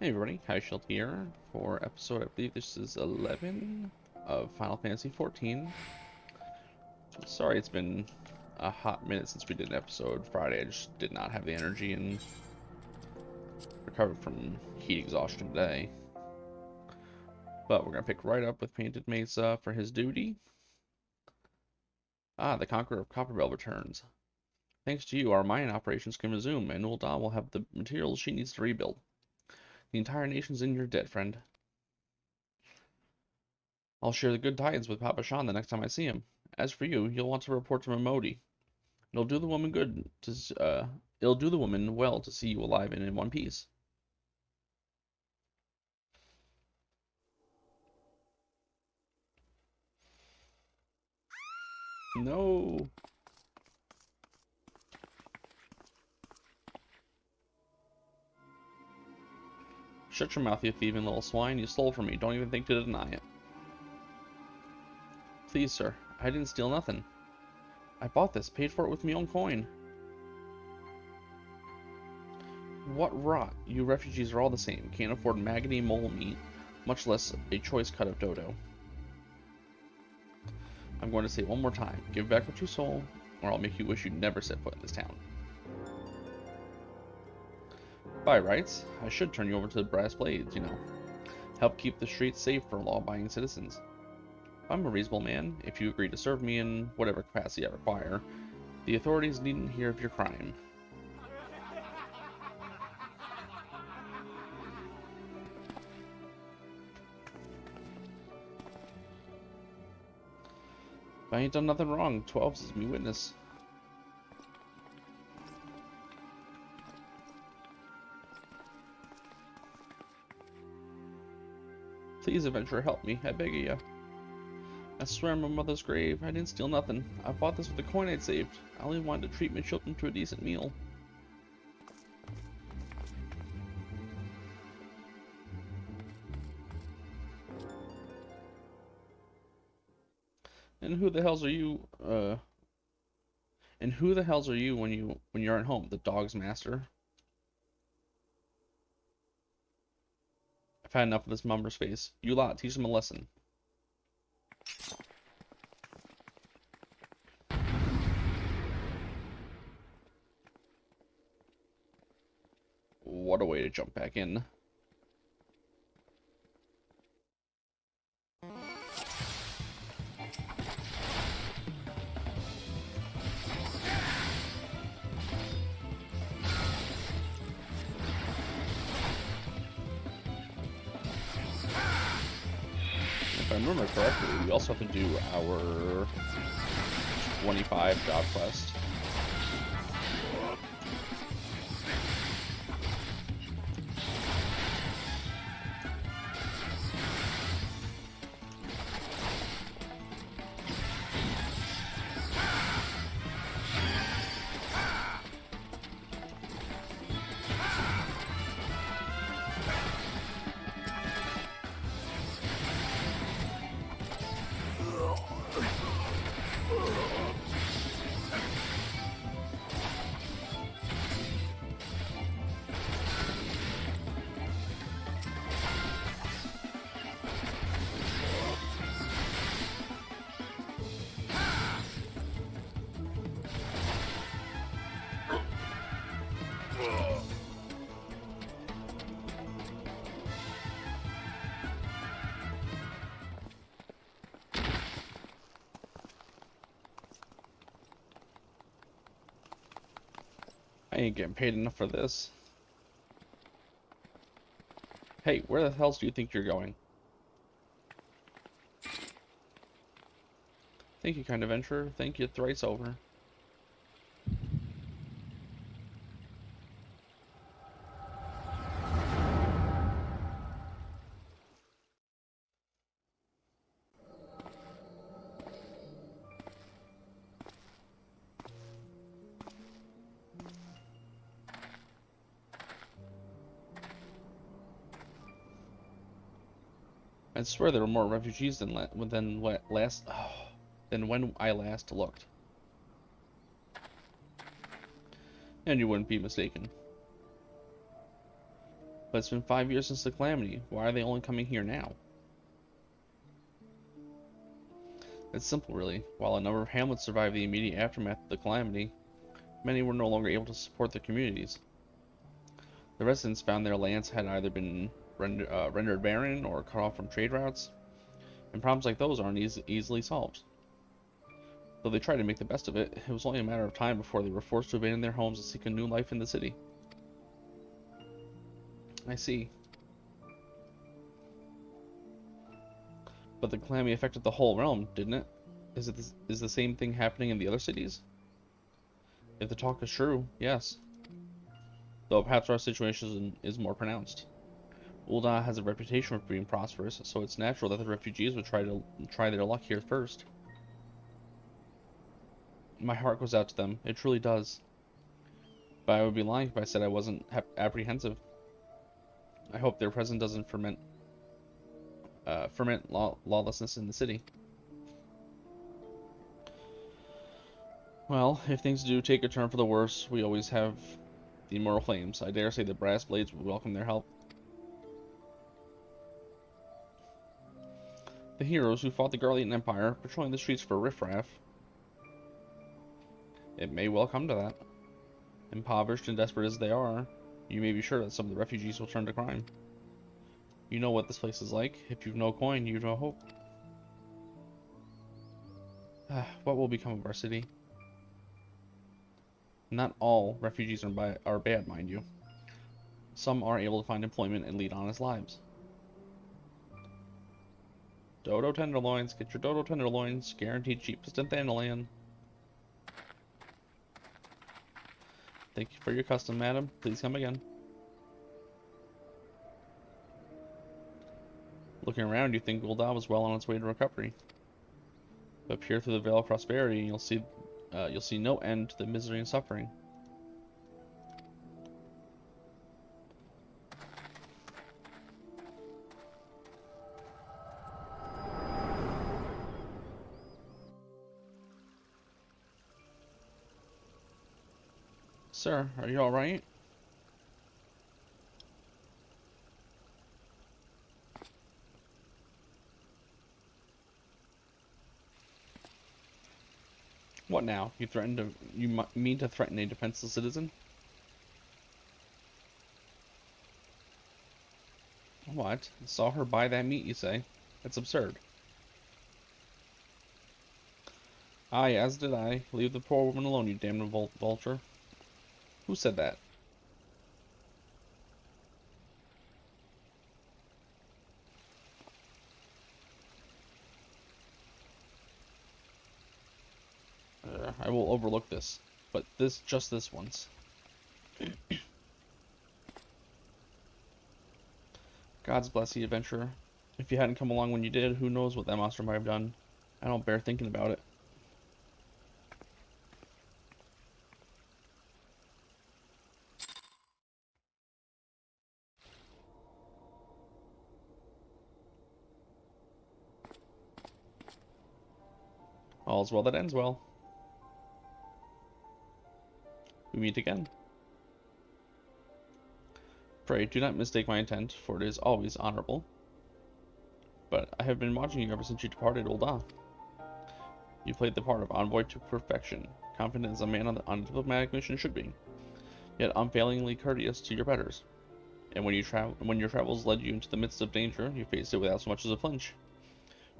Hey everybody, Highshield here for episode, I believe this is 11 of Final Fantasy 14. Sorry it's been a hot minute since we did an episode Friday. I just did not have the energy and recovered from heat exhaustion today. But we're going to pick right up with Painted Mesa for his duty. The Conqueror of Copperbell returns. Thanks to you, our mining operations can resume, and Ul'dah will have the materials she needs to rebuild. The entire nation's in your debt, friend. I'll share the good tidings with Papa Shan the next time I see him. As for you, you'll want to report to Momodi. It'll do the woman good to, it'll do the woman well to see you alive and in one piece. No. Shut your mouth, you thieving little swine. You stole from me. Don't even think to deny it. Please, sir. I didn't steal nothing. I bought this, paid for it with my own coin. What rot. You refugees are all the same. Can't afford maggoty mole meat, much less a choice cut of dodo. I'm going to say it one more time. Give back what you stole, or I'll make you wish you'd never set foot in this town. By rights, I should turn you over to the brass blades, you know. Help keep the streets safe for law-abiding citizens. I'm a reasonable man. If you agree to serve me in whatever capacity I require, the authorities needn't hear of your crime. I ain't done nothing wrong. 12 is me witness. Please, adventurer, help me. I beg of you. I swear on my mother's grave, I didn't steal nothing. I bought this with the coin I'd saved. I only wanted to treat my children to a decent meal. And who the hells are you, and who the hells are you when you aren't home? The dog's master? I've had enough of this mummer's face. You lot, teach them a lesson. What a way to jump back in. If I remember correctly, we also have to do our 25 job quest. I ain't getting paid enough for this. Hey, where the hell do you think you're going? Thank you, kind adventurer. Thank you thrice over. I swear there were more refugees than when I last looked. And you wouldn't be mistaken. But it's been 5 years since the calamity. Why are they only coming here now? It's simple, really. While a number of hamlets survived the immediate aftermath of the calamity, many were no longer able to support their communities. The residents found their lands had either been rendered barren or cut off from trade routes, and problems like those aren't easily solved. Though they tried to make the best of it, it was only a matter of time before they were forced to abandon their homes and seek a new life in the city. I see. But the calamity affected the whole realm, didn't it? Is the same thing happening in the other cities? If the talk is true, yes. Though perhaps our situation is more pronounced. Ul'dah has a reputation for being prosperous, so it's natural that the refugees would try their luck here first. My heart goes out to them. It truly does. But I would be lying if I said I wasn't apprehensive. I hope their presence doesn't ferment lawlessness in the city. Well, if things do take a turn for the worse, we always have the immortal flames. I dare say the brass blades would welcome their help. The heroes who fought the Garlean Empire, patrolling the streets for riffraff. It may well come to that. Impoverished and desperate as they are, you may be sure that some of the refugees will turn to crime. You know what this place is like. If you've no coin, you've no hope. What will become of our city? Not all refugees are bad, mind you. Some are able to find employment and lead honest lives. Dodo tenderloins, get your dodo tenderloins, guaranteed cheapest in Thanalan. Thank you for your custom, madam. Please come again. Looking around, you think Ul'dah was well on its way to recovery. But peer through the veil of prosperity, and you'll see no end to the misery and suffering. Sir, are you all right? What now? You mean to threaten a defenseless citizen? What? Saw her buy that meat, you say? That's absurd. Aye, as did I. Leave the poor woman alone, you damned vulture. Who said that? I will overlook this, but just this once. God's bless the adventurer. If you hadn't come along when you did, who knows what that monster might have done. I don't bear thinking about it. All's well that ends well. We meet again. Pray, do not mistake my intent, for it is always honorable. But I have been watching you ever since you departed Ul'dah. You played the part of envoy to perfection, confident as a man on a diplomatic mission should be, yet unfailingly courteous to your betters. And when your travels led you into the midst of danger, you faced it without so much as a flinch.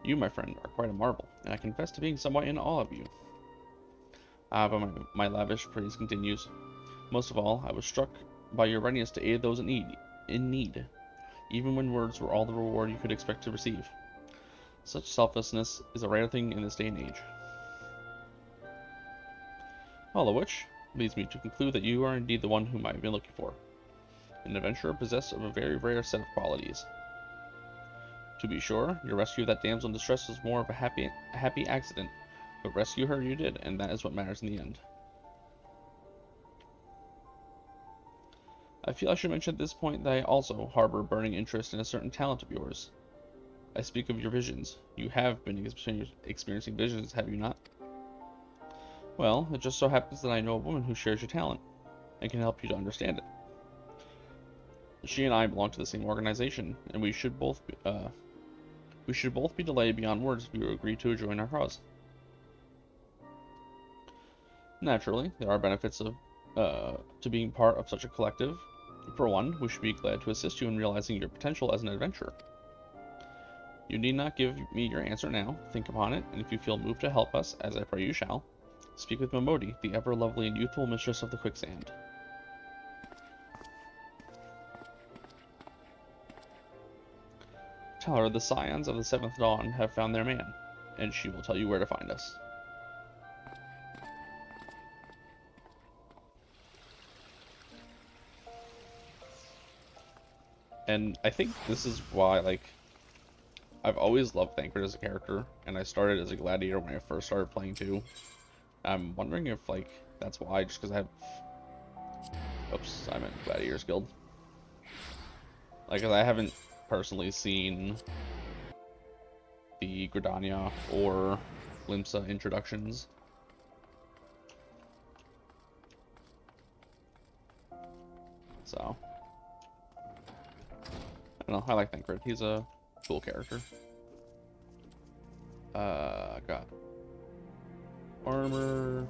You, my friend, are quite a marvel, and I confess to being somewhat in awe of you. But my lavish praise continues. Most of all, I was struck by your readiness to aid those in need, even when words were all the reward you could expect to receive. Such selflessness is a rare thing in this day and age. All of which leads me to conclude that you are indeed the one whom I have been looking for. An adventurer possessed of a very rare set of qualities. To be sure, your rescue of that damsel in distress was more of a happy accident, but rescue her you did, and that is what matters in the end. I feel I should mention at this point that I also harbor burning interest in a certain talent of yours. I speak of your visions. You have been experiencing visions, have you not? Well, it just so happens that I know a woman who shares your talent, and can help you to understand it. She and I belong to the same organization, and we should both be delayed beyond words if you agree to join our cause. Naturally, there are benefits of to being part of such a collective. For one, we should be glad to assist you in realizing your potential as an adventurer. You need not give me your answer now. Think upon it, and if you feel moved to help us, as I pray you shall, speak with Momodi, the ever-lovely and youthful mistress of the quicksand. Tell her the Scions of the Seventh Dawn have found their man, and she will tell you where to find us. And I think this is why, like, I've always loved Thancred as a character, and I started as a gladiator when I first started playing too. I'm wondering if, like, that's why, just because I have... Oops, I meant Gladiators Guild. Like, I haven't personally seen the Gridania or Limsa introductions. So, I don't know, I like Thancred. He's a cool character. Got armor,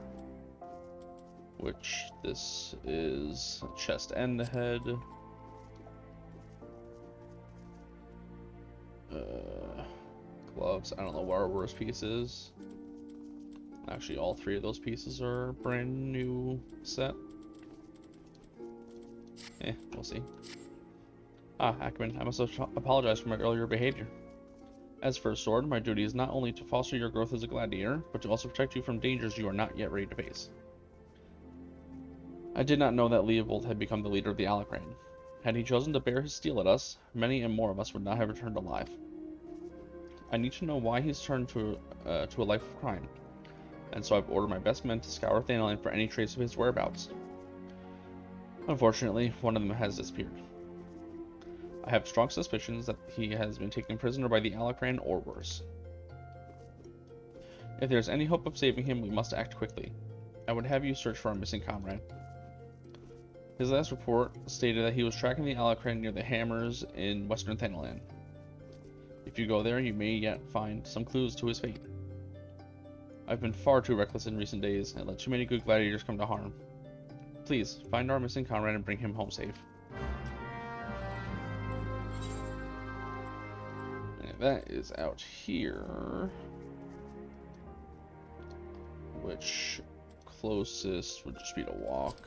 which this is chest and head. Gloves, I don't know what our worst piece is. Actually, all three of those pieces are brand new set. We'll see. Ackman, I must apologize for my earlier behavior. As for a sword, my duty is not only to foster your growth as a gladiator, but to also protect you from dangers you are not yet ready to face. I did not know that Leovold had become the leader of the Alacran. Had he chosen to bear his steel at us, many and more of us would not have returned alive. I need to know why he's turned to a life of crime, and so I've ordered my best men to scour Thanalan for any trace of his whereabouts. Unfortunately, one of them has disappeared. I have strong suspicions that he has been taken prisoner by the Alacran or worse. If there is any hope of saving him, we must act quickly. I would have you search for our missing comrade. His last report stated that he was tracking the Alacran near the Hammers in western Thanalan. If you go there, you may yet find some clues to his fate. I've been far too reckless in recent days and let too many good gladiators come to harm. Please, find our missing comrade and bring him home safe. And that is out here. Which closest would just be to walk.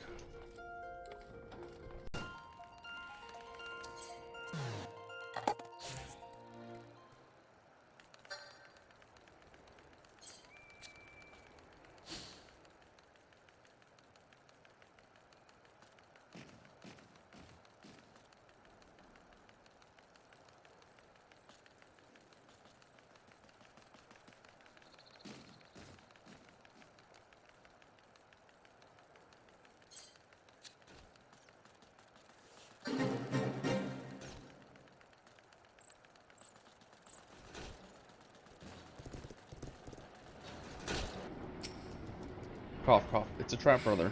Cough, cough. It's a trap, brother.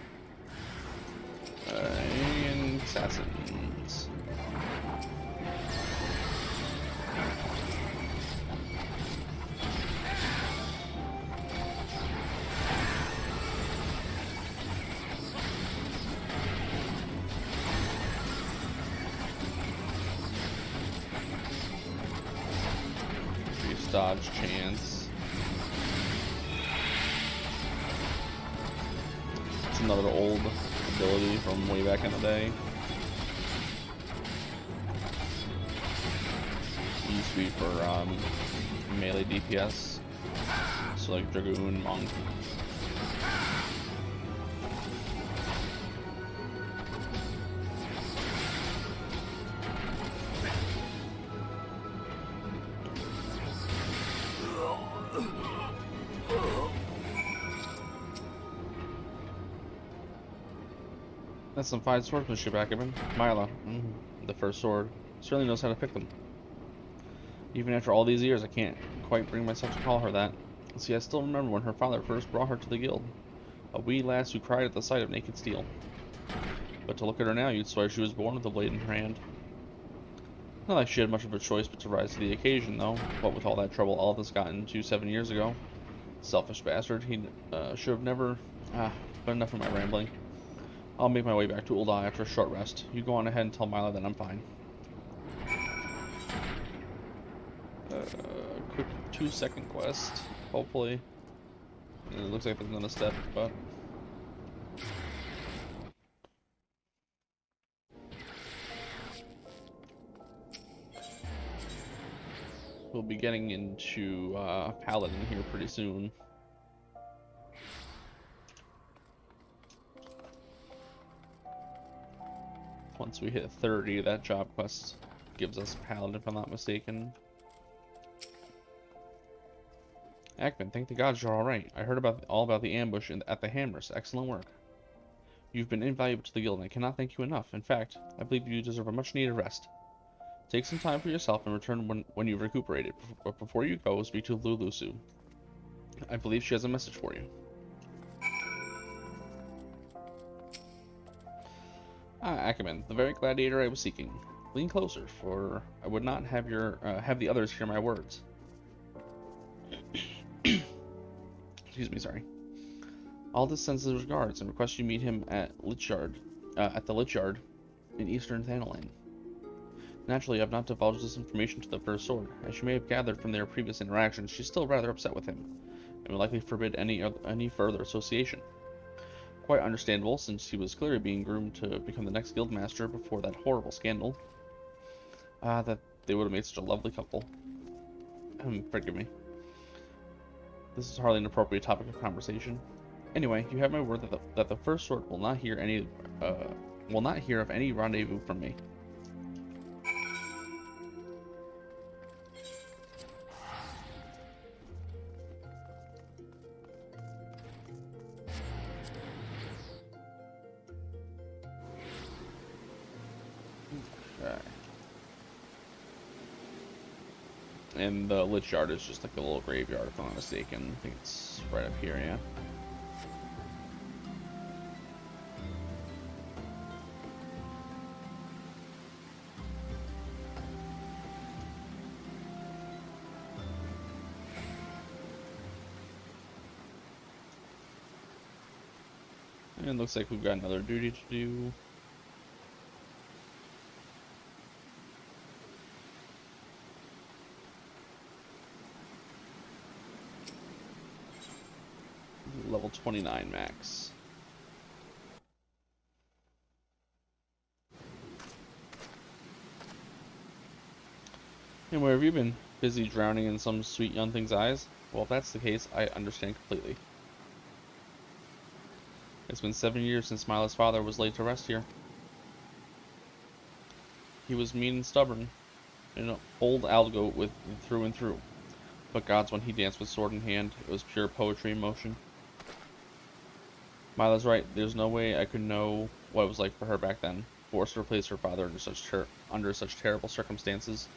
And assassins. Use dodge chance. Another old ability from way back in the day. It used to be for melee DPS, so like Dragoon, Monk. That's some fine swordsmanship, Ackerman. Myla, the first sword, certainly knows how to pick them. Even after all these years, I can't quite bring myself to call her that. See, I still remember when her father first brought her to the guild. A wee lass who cried at the sight of naked steel. But to look at her now, you'd swear she was born with a blade in her hand. Not like she had much of a choice but to rise to the occasion, though. What with all that trouble Aldous got into 7 years ago. Selfish bastard. He should have never... but enough of my rambling. I'll make my way back to Ul'dah after a short rest. You go on ahead and tell Mila that I'm fine. Quick 2-second quest, hopefully. It looks like there's another step, but... we'll be getting into Paladin here pretty soon. Once we hit 30, that job quest gives us Paladin, if I'm not mistaken. Ackman, thank the gods you're alright. I heard all about the ambush at the Hammers. Excellent work. You've been invaluable to the guild, and I cannot thank you enough. In fact, I believe you deserve a much-needed rest. Take some time for yourself and return when you've recuperated. But before you go, speak to Lulusu. I believe she has a message for you. Ackerman, the very gladiator I was seeking. Lean closer, for I would not have have the others hear my words. Excuse me, sorry. Aldous sends his regards and requests you meet him at the Lich Yard in Eastern Thanalan. Naturally, I have not divulged this information to the First Sword. As you may have gathered from their previous interactions, she's still rather upset with him, and will likely forbid any further association. Quite understandable, since he was clearly being groomed to become the next guildmaster before that horrible scandal. That they would have made such a lovely couple. Forgive me. This is hardly an appropriate topic of conversation. Anyway, you have my word that the First Sword will not hear of any rendezvous from me. And the Lich Yard is just like a little graveyard, if I'm not mistaken. I think it's right up here, yeah. And it looks like we've got another duty to do. Level 29 max. And where have you been? Busy drowning in some sweet young thing's eyes? Well, if that's the case, I understand completely. It's been 7 years since Mila's father was laid to rest here. He was mean and stubborn, an old algo with through and through. But gods, when he danced with sword in hand, it was pure poetry in motion. Mila's right. There's no way I could know what it was like for her back then, forced to replace her father under such terrible circumstances.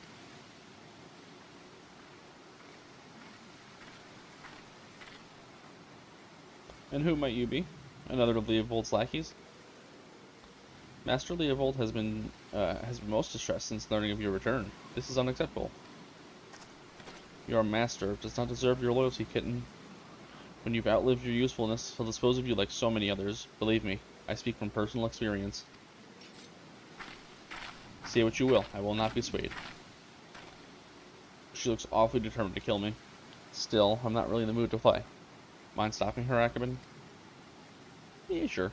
And who might you be? Another of Leovold's lackeys? Master Leovold has been most distressed since learning of your return. This is unacceptable. Your master does not deserve your loyalty, kitten. When you've outlived your usefulness, he'll dispose of you like so many others. Believe me, I speak from personal experience. Say what you will, I will not be swayed. She looks awfully determined to kill me. Still, I'm not really in the mood to play. Mind stopping her, Ackerman? Yeah, sure.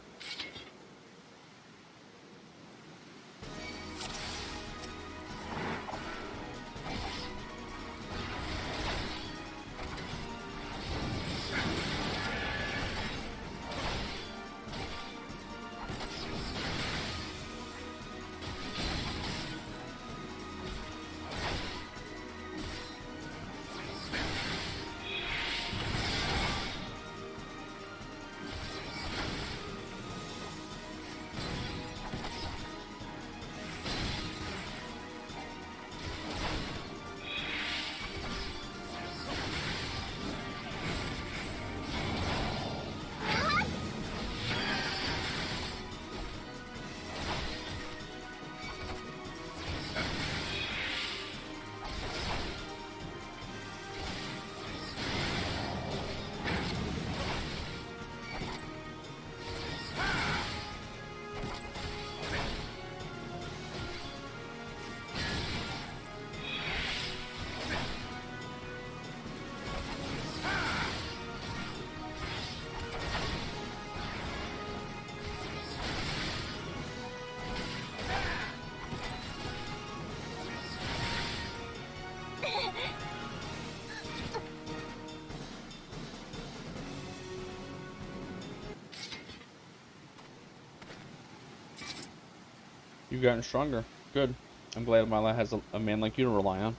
You've gotten stronger. Good. I'm glad Mila has a man like you to rely on.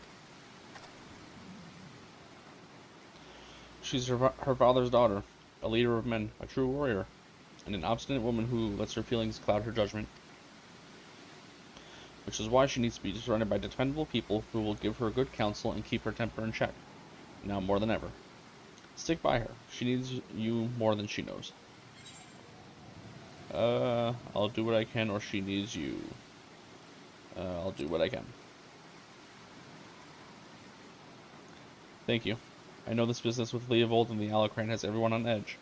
She's her father's daughter, a leader of men, a true warrior, and an obstinate woman who lets her feelings cloud her judgment. Which is why she needs to be surrounded by dependable people who will give her good counsel and keep her temper in check, now more than ever. Stick by her. She needs you more than she knows. I'll do what I can, or she needs you. I'll do what I can. Thank you. I know this business with Leovold and the Alacran has everyone on edge,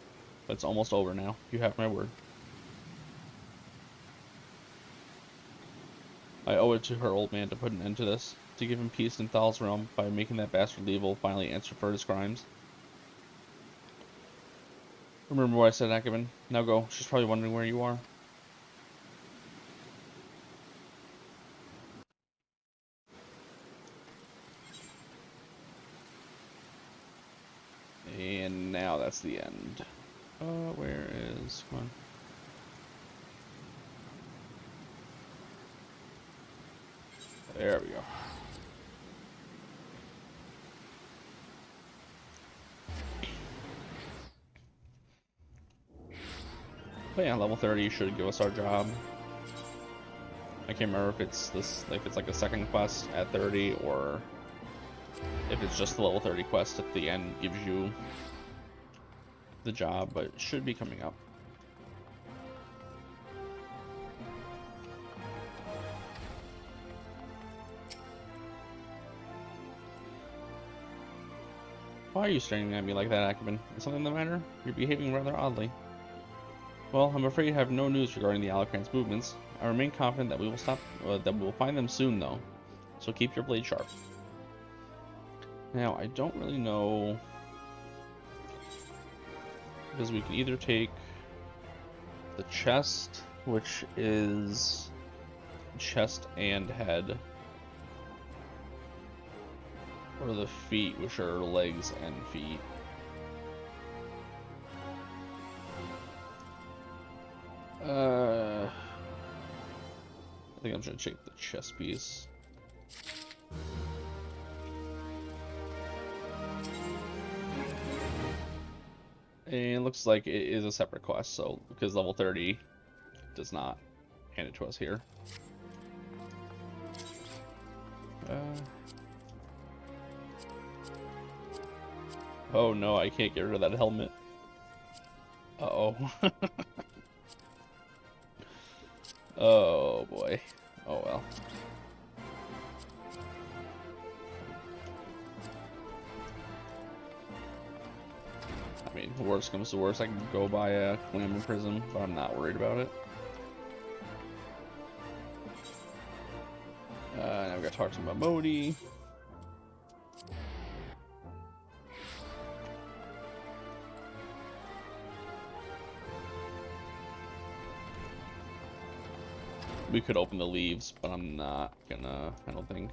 but it's almost over now. You have my word. I owe it to her old man to put an end to this, to give him peace in Thal's realm by making that bastard Leovold finally answer for his crimes. Remember what I said, Akabin. Now go. She's probably wondering where you are. And now that's the end. Where is... Come on. There we go. But yeah, level 30 should give us our job. I can't remember if it's this, if it's like a second quest at 30, or if it's just the level 30 quest at the end gives you the job, but it should be coming up. Why are you staring at me like that, Akabin? Is something the matter? You're behaving rather oddly. Well, I'm afraid I have no news regarding the Alacran's movements. I remain confident that we will find them soon, though. So keep your blade sharp. Now, I don't really know, because we can either take the chest, which is chest and head, or the feet, which are legs and feet. I think I'm just gonna take the chest piece. And it looks like it is a separate quest, so because level 30 does not hand it to us here. Oh no, I can't get rid of that helmet. Uh-oh. Oh boy. Oh well. I mean, worst comes to worst, I can go buy a Glamour Prism, but I'm not worried about it. Now we gotta talk to him about Modi. We could open the leaves, but I'm not gonna, I don't think.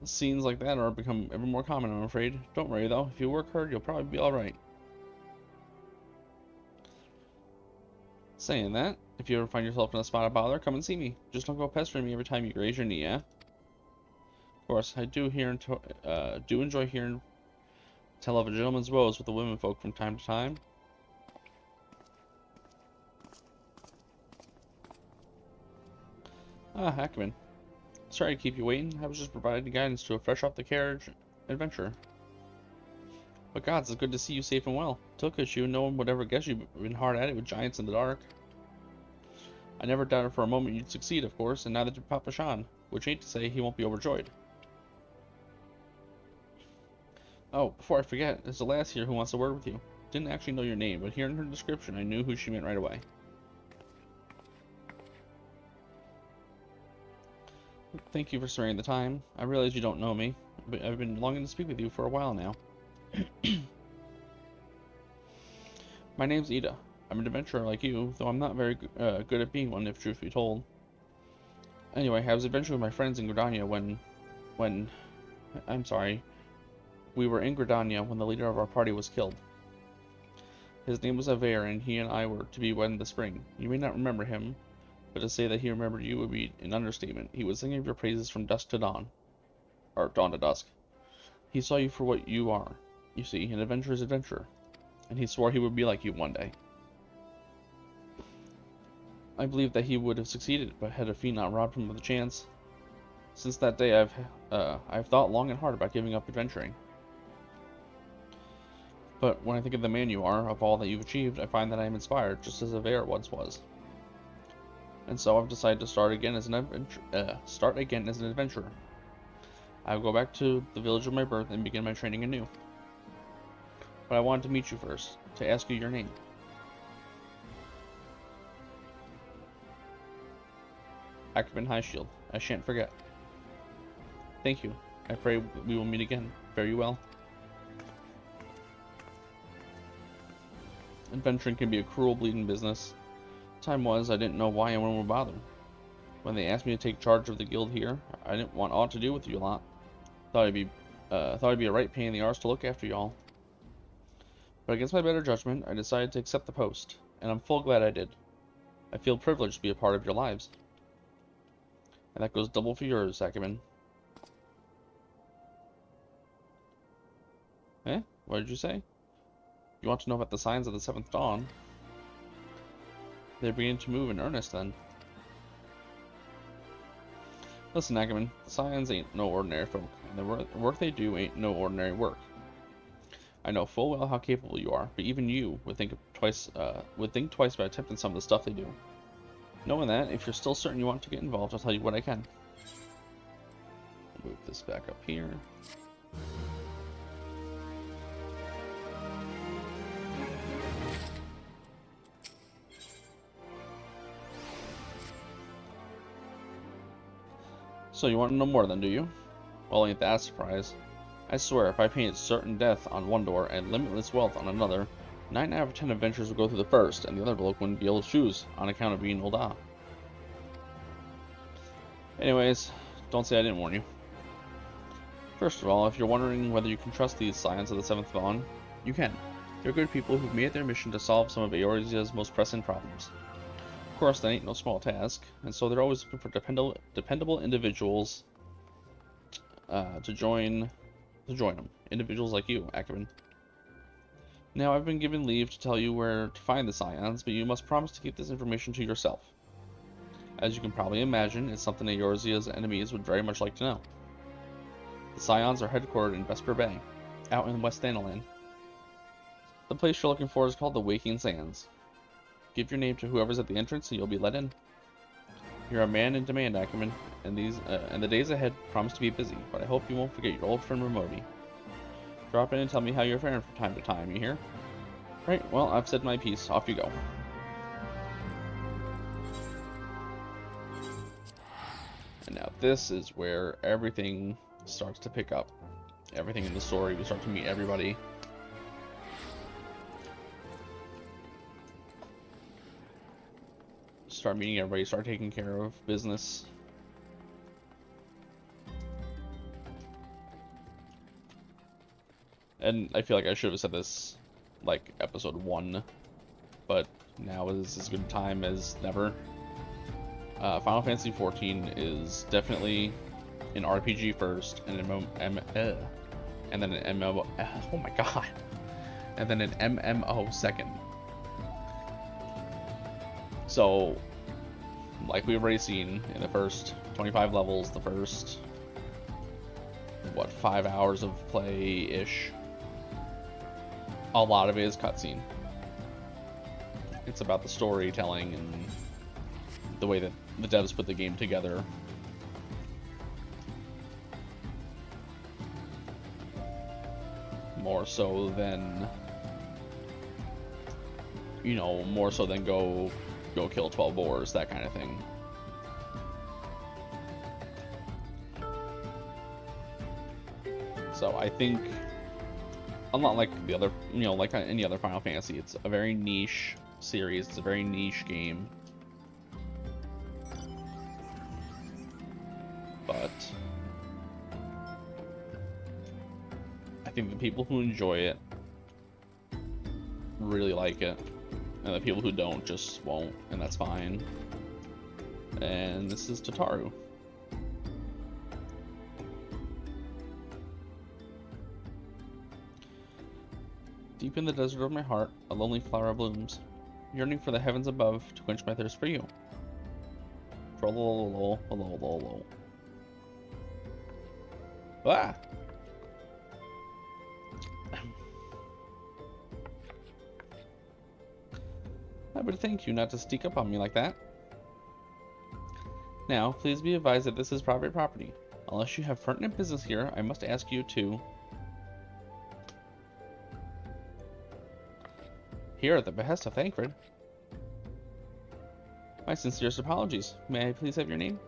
Scenes like that are become ever more common, I'm afraid. Don't worry though, if you work hard, you'll probably be alright. Saying that, if you ever find yourself in a spot of bother, come and see me. Just don't go pestering me every time you graze your knee, yeah? Of course, I do enjoy hearing tell of a gentleman's woes with the women folk from time to time. Ah, Hackman. Sorry to keep you waiting. I was just providing guidance to a fresh off the carriage adventure. But gods, it's good to see you safe and well. Took issue, no one would ever guess you've been hard at it with giants in the dark. I never doubted for a moment you'd succeed, of course, and neither did Papa Shan, which ain't to say he won't be overjoyed. Oh, before I forget, there's a lass here who wants a word with you. Didn't actually know your name, but hearing her description, I knew who she meant right away. Thank you for sparing the time. I realize you don't know me, but I've been longing to speak with you for a while now. My name's Ida. I'm an adventurer like you, though I'm not very good at being one, if truth be told. Anyway, I was adventuring with my friends in Gridania when We were in Gridania when the leader of our party was killed. His name was Aver, and he and I were to be wed in the spring. You may not remember him, but to say that he remembered you would be an understatement. He was singing of your praises from dusk to dawn. Or dawn to dusk. He saw you for what you are. You see, an adventurer's adventurer. And he swore he would be like you one day. I believe that he would have succeeded, but had a fate not robbed him of the chance. Since that day, I've thought long and hard about giving up adventuring. But when I think of the man you are, of all that you've achieved, I find that I am inspired, just as Aver once was. And so I've decided to start again as an adventurer. I will go back to the village of my birth and begin my training anew. But I wanted to meet you first, to ask you your name. Ackerman Highshield. I shan't forget. Thank you. I pray we will meet again. Fare you well. Adventuring can be a cruel, bleeding business. Time was, I didn't know why anyone would bother. When they asked me to take charge of the guild here, I didn't want aught to do with you lot. Thought it'd be a right pain in the arse to look after y'all. But against my better judgment, I decided to accept the post, and I'm full glad I did. I feel privileged to be a part of your lives. And that goes double for yours, Ackerman. Eh? What did you say? You want to know about the signs of the seventh dawn? They're beginning to move in earnest, then. Listen, Ackerman, the Scions ain't no ordinary folk, and the work they do ain't no ordinary work. I know full well how capable you are, but even you would think twice about attempting some of the stuff they do. Knowing that, if you're still certain you want to get involved, I'll tell you what I can. Move this back up here. So you want to know more then, do you? Well, ain't that a surprise? I swear, if I painted certain death on one door and limitless wealth on another, 9 out of 10 adventurers would go through the first, and the other bloke wouldn't be able to choose, on account of being old. Anyways, don't say I didn't warn you. First of all, if you're wondering whether you can trust these Scions of the Seventh Dawn, you can. They're good people who've made it their mission to solve some of Eorzea's most pressing problems. Of course, that ain't no small task, and so they're always looking for dependable individuals to join them. Individuals like you, Ackerman. Now, I've been given leave to tell you where to find the Scions, but you must promise to keep this information to yourself. As you can probably imagine, it's something Eorzea's enemies would very much like to know. The Scions are headquartered in Vesper Bay, out in West Thanalan. The place you're looking for is called the Waking Sands. Give your name to whoever's at the entrance and you'll be let in. You're a man in demand, Ackerman, and the days ahead promise to be busy, but I hope you won't forget your old friend Ramodi. Drop in and tell me how you're faring from time to time, you hear? Right, well, I've said my piece. Off you go. And now this is where everything starts to pick up. Everything in the story, we start to meet everybody. Start meeting everybody, start taking care of business. And I feel like I should have said this, like, episode 1, but now is as good a time as never. Final Fantasy XIV is definitely an RPG first, and and then an MMO. Oh my god! And then an MMO second. So, like we've already seen in the first 25 levels, the first, what, 5 hours of play-ish, a lot of it is cutscene. It's about the storytelling and the way that the devs put the game together. More so than, you know, more so than go kill 12 boars, that kind of thing. So I think, unlike like the other, you know, like any other Final Fantasy, it's a very niche series. It's a very niche game. But I think people who enjoy it really like it, and the people who don't just won't, and that's fine. And this is Tataru. Deep in the desert of my heart, a lonely flower blooms, yearning for the heavens above to quench my thirst for you. Trollololololololol. Ah! I would thank you not to sneak up on me like that. Now, please be advised that this is private property. Unless you have pertinent business here, I must ask you to... Here at the behest of Thancred. My sincerest apologies. May I please have your name?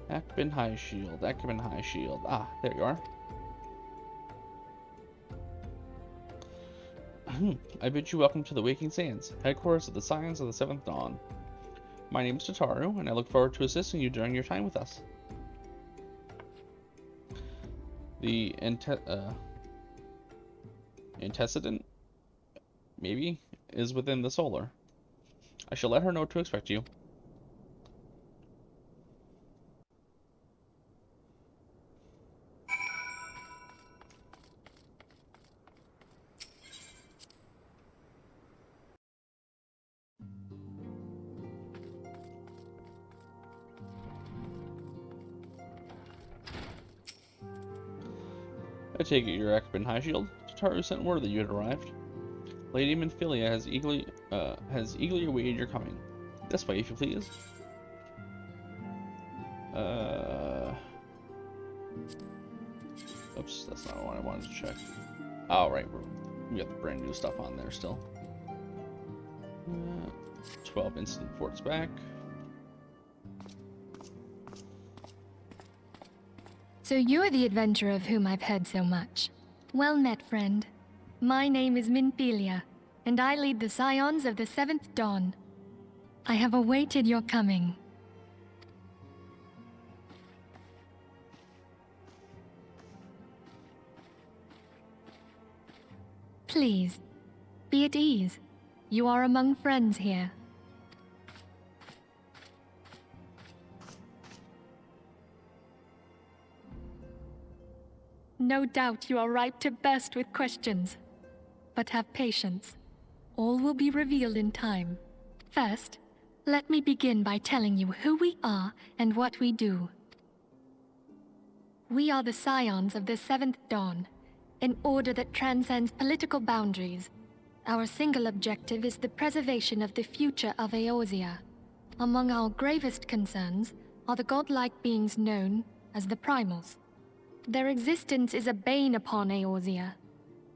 Akbin High Shield, Akbin High Shield. Ah, there you are. I bid you welcome to the Waking Sands, headquarters of the Scions of the Seventh Dawn. My name is Tataru, and I look forward to assisting you during your time with us. The antecedent, maybe, is within the solar. I shall let her know to expect you. I take it you're Ekban High Shield. Tataru sent word that you had arrived. Lady Minfilia has eagerly awaited your coming. This way, if you please. Oops, that's not what I wanted to check. Oh, right, we got the brand new stuff on there still. 12 instant forts back. So you're the adventurer of whom I've heard so much. Well met, friend. My name is Minfilia, and I lead the Scions of the Seventh Dawn. I have awaited your coming. Please, be at ease. You are among friends here. No doubt you are ripe to burst with questions. But have patience. All will be revealed in time. First, let me begin by telling you who we are and what we do. We are the Scions of the Seventh Dawn, an order that transcends political boundaries. Our single objective is the preservation of the future of Eorzea. Among our gravest concerns are the godlike beings known as the Primals. Their existence is a bane upon Eorzea,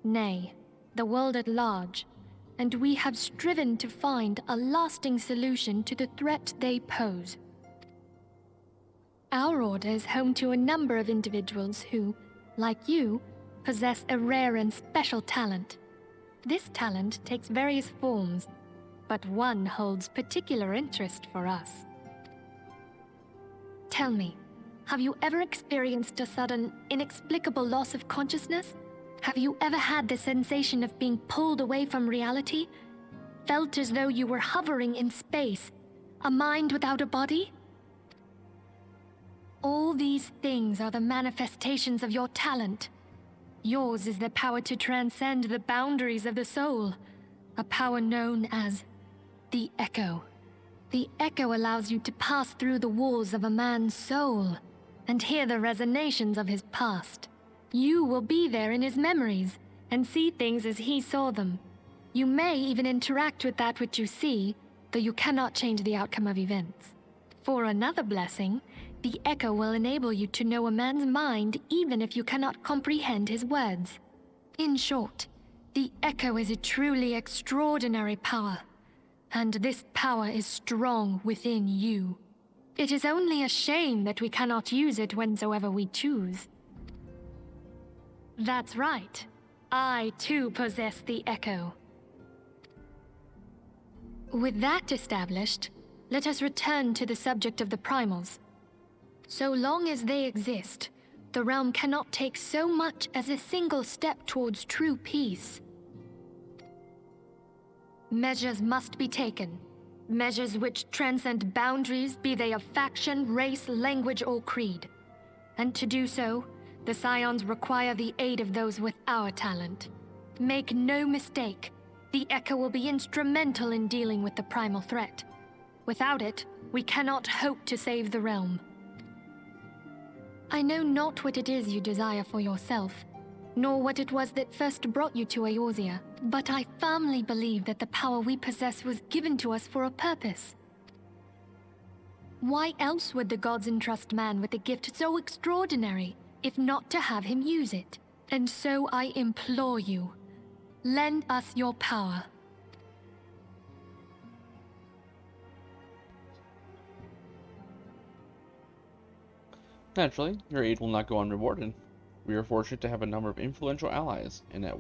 nay, the world at large, and we have striven to find a lasting solution to the threat they pose. Our order is home to a number of individuals who, like you, possess a rare and special talent. This talent takes various forms, but one holds particular interest for us. Tell me, have you ever experienced a sudden, inexplicable loss of consciousness? Have you ever had the sensation of being pulled away from reality? Felt as though you were hovering in space, a mind without a body? All these things are the manifestations of your talent. Yours is the power to transcend the boundaries of the soul, a power known as the Echo. The Echo allows you to pass through the walls of a man's soul and hear the resonations of his past. You will be there in his memories and see things as he saw them. You may even interact with that which you see, though you cannot change the outcome of events. For another blessing, the Echo will enable you to know a man's mind even if you cannot comprehend his words. In short, the Echo is a truly extraordinary power, and this power is strong within you. It is only a shame that we cannot use it whensoever we choose. That's right. I too possess the Echo. With that established, let us return to the subject of the Primals. So long as they exist, the realm cannot take so much as a single step towards true peace. Measures must be taken. Measures which transcend boundaries, be they of faction, race, language, or creed. And to do so, the Scions require the aid of those with our talent. Make no mistake, the Echo will be instrumental in dealing with the primal threat. Without it, we cannot hope to save the realm. I know not what it is you desire for yourself, nor what it was that first brought you to Eorzea, but I firmly believe that the power we possess was given to us for a purpose. Why else would the gods entrust man with a gift so extraordinary, if not to have him use it? And so I implore you, lend us your power. Naturally, your aid will not go unrewarded. We are fortunate to have a number of influential allies, and at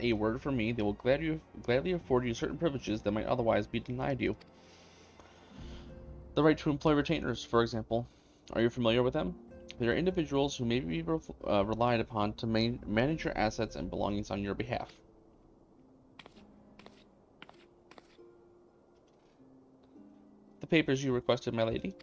a word from me, they will gladly afford you certain privileges that might otherwise be denied you. The right to employ retainers, for example. Are you familiar with them? They are individuals who may be relied upon to manage your assets and belongings on your behalf. The papers you requested, my lady.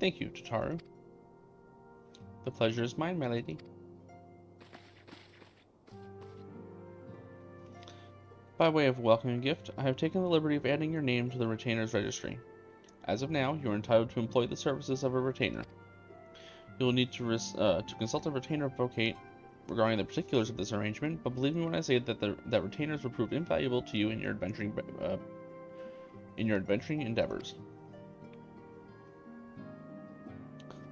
Thank you, Tataru. The pleasure is mine, my lady. By way of welcoming gift, I have taken the liberty of adding your name to the retainer's registry. As of now, you are entitled to employ the services of a retainer. You will need to consult a retainer advocate regarding the particulars of this arrangement, but believe me when I say that retainers will prove invaluable to you in your adventuring endeavors.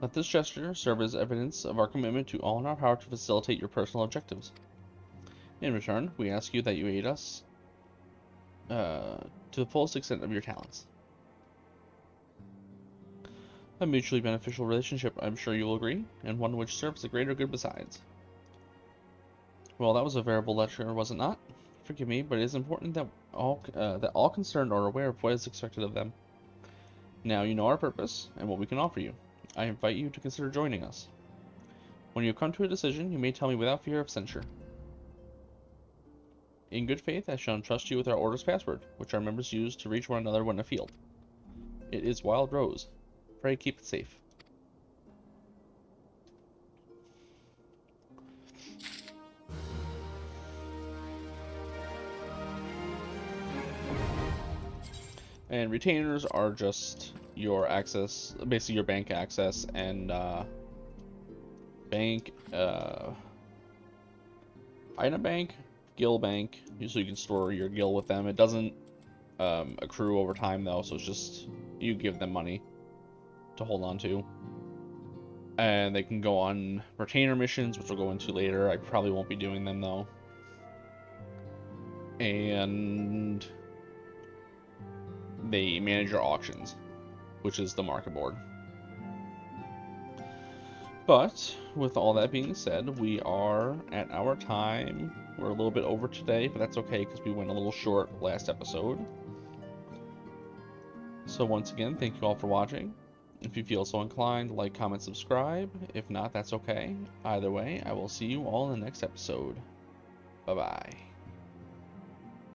Let this gesture serve as evidence of our commitment to all in our power to facilitate your personal objectives. In return, we ask you that you aid us to the fullest extent of your talents. A mutually beneficial relationship, I'm sure you will agree, and one which serves the greater good besides. Well, that was a veritable lecture, was it not? Forgive me, but it is important that all concerned are aware of what is expected of them. Now you know our purpose and what we can offer you. I invite you to consider joining us. When you come to a decision, you may tell me without fear of censure. In good faith, I shall entrust you with our order's password, which our members use to reach one another when afield. It is Wild Rose. Pray keep it safe. And retainers are just your access, basically your bank access and item bank, gil bank. Usually you can store your gil with them. It doesn't accrue over time though, so it's just you give them money to hold on to. And they can go on retainer missions, which we'll go into later. I probably won't be doing them though. And they manage your auctions, which is the market board. But with all that being said, we are at our time. We're a little bit over today, but that's okay because we went a little short last episode. So once again, thank you all for watching. If you feel so inclined, like, comment, subscribe. If not, that's okay. Either way, I will see you all in the next episode. Bye-bye.